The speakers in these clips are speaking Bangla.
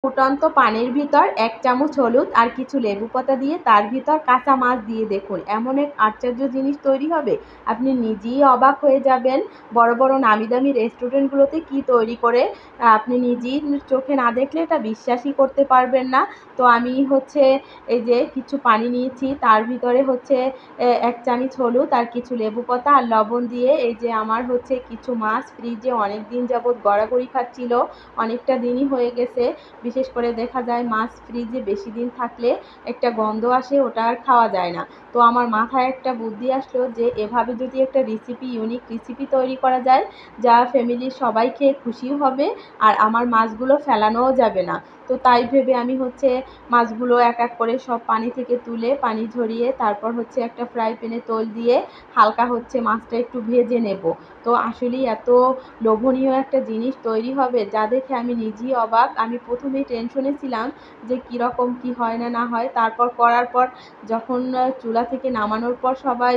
ফুটন্ত পানির ভিতর ১ চামচ হলুদ আর কিছু লেবু পাতা দিয়ে তার ভিতর কাঁচা মাছ দিয়ে দেখুন, এমন এক আশ্চর্য জিনিস তৈরি হবে, আপনি নিজেই অবাক হয়ে যাবেন। বড় বড় নামি-দামি রেস্টুরেন্টগুলোতে কি তৈরি করে আপনি নিজেই চোখে না দেখলে এটা বিশ্বাসই করতে পারবেন না। তো আমি হচ্ছে এই যে কিছু পানি নিয়েছি, তার ভিতরে হচ্ছে ১ চামচ হলুদ আর কিছু লেবু পাতা আর লবণ দিয়ে এই যে আমার হচ্ছে কিছু মাছ ফ্রিজে অনেকদিন যাবৎ গড়াগড়ি খাচ্ছিল, অনেকটা দিনই হয়ে গেছে। বিশেষ করে দেখা যায় মাছ ফ্রিজে বেশি দিন থাকলে একটা গন্ধ আসে, ওটা আর খাওয়া যায় না। তো আমার মাথায় একটা বুদ্ধি আসলো যে এভাবে যদি একটা ইউনিক রেসিপি তৈরি করা যায়, যা ফ্যামিলির সবাই খেয়ে খুশিও হবে আর আমার মাছগুলো ফেলানোও যাবে না। তো তাই ভেবে আমি হচ্ছে মাছগুলো এক এক করে সব পানি থেকে তুলে পানি ঝরিয়ে তারপর হচ্ছে একটা ফ্রাই প্যানে তেল দিয়ে হালকা হচ্ছে মাছটা একটু ভেজে নেব। তো আসলেই এত লোভনীয় একটা জিনিস তৈরি হবে যা দেখে আমি নিজেই অবাক। আমি প্রথমেই টেনশনে ছিলাম যে কীরকম কী হয় না হয়। তারপর করার পর যখন চুলা থেকে নামানোর পর সবাই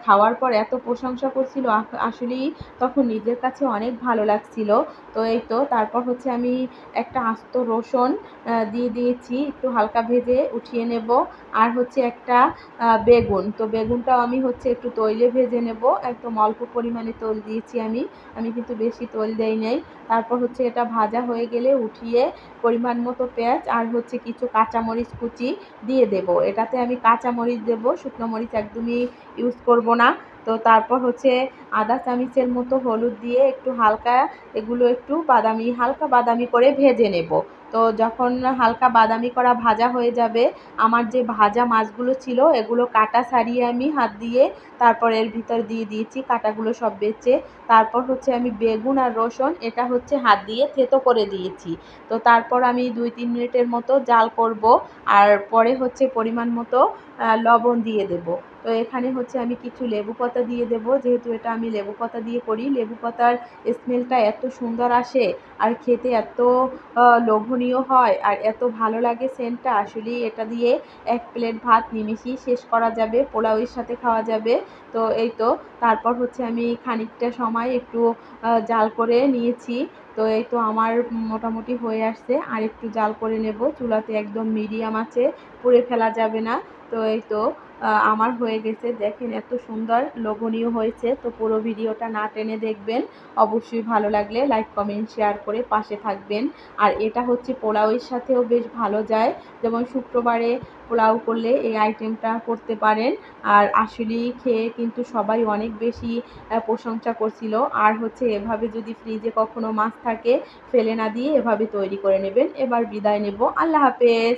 খাওয়ার পর এত প্রশংসা করছিল, আসলেই তখন নিজের কাছে অনেক ভালো লাগছিল। তো এই তো তারপর হচ্ছে আমি একটা আস্ত রসুন দিয়ে দিয়েছি, একটু হালকা ভেজে উঠিয়ে নেব। আর হচ্ছে একটা বেগুন, তো বেগুনটাও আমি হচ্ছে একটু তৈলে ভেজে নেব। একদম অল্প পরিমাণে তেল দিয়েছি আমি, কিন্তু বেশি তেল দেই নাই। তারপর হচ্ছে এটা ভাজা হয়ে গেলে উঠিয়ে পরিমাণ মতো পেঁয়াজ আর হচ্ছে কিছু কাঁচামরিচ কুচি দিয়ে দেব। এটাতে আমি কাঁচামরিচ দেব, শুকনো মরিচ একদমই ইউজ করব না। তো তারপর হচ্ছে আধা চামচের মতো হলুদ দিয়ে একটু হালকা এগুলো একটু হালকা বাদামি করে ভেজে নেব। তো যখন হালকা বাদামি করা ভাজা হয়ে যাবে, আমার যে ভাজা মাছগুলো ছিল এগুলো কাটা ছাড়িয়ে আমি হাত দিয়ে তারপর এর ভিতর দিয়ে দিয়েছি কাঁটাগুলো সব বেছে। তারপর হচ্ছে আমি বেগুন আর রসুন এটা হচ্ছে হাত দিয়ে থেঁতো করে দিয়েছি। তো তারপর আমি ২-৩ মিনিটের মতো জাল করব আর পরে হচ্ছে পরিমাণ মতো লবণ দিয়ে দেব। তো এখানে হচ্ছে আমি কিছু লেবু পাতা দিয়ে দেব, যেহেতু এটা আমি লেবু পাতা দিয়ে করি। লেবু পাতার স্মেলটা এত সুন্দর আসে আর খেতে এত লোভনীয় হয় আর এত ভালো লাগে সেন্টটা, আসলেই এটা দিয়ে ১ প্লেট ভাত নিমেষেই শেষ করা যাবে, পোলাওয়ের সাথে খাওয়া যাবে। তো এই তো তারপর হচ্ছে আমি খানিকটা সময় একটু জাল করে নিয়েছি। তো এই তো আমার মোটামুটি হয়ে আসছে, আর একটু জাল করে নেব। চুলাতে একদম মিডিয়াম আঁচে, পুড়ে ফেলা যাবে না। তো এই তো আমার হয়ে গেছে, দেখেন এত সুন্দর লোভনীয় হয়েছে। তো পুরো ভিডিওটা না টেনে দেখবেন। অবশ্যই ভালো লাগলে লাইক, কমেন্ট, শেয়ার করে পাশে থাকবেন। আর এটা হচ্ছে পোলাওয়ের সাথেও বেশ ভালো যায়, যেমন শুক্রবারে পোলাও করলে এই আইটেমটা করতে পারেন। আর আসলেই খেয়ে কিন্তু সবাই অনেক বেশি প্রশংসা করছিল। আর হচ্ছে এভাবে যদি ফ্রিজে কখনো মাছ থাকে ফেলে না দিয়ে এভাবে তৈরি করে নেবেন। এবার বিদায় নেব। আল্লাহ হাফেজ।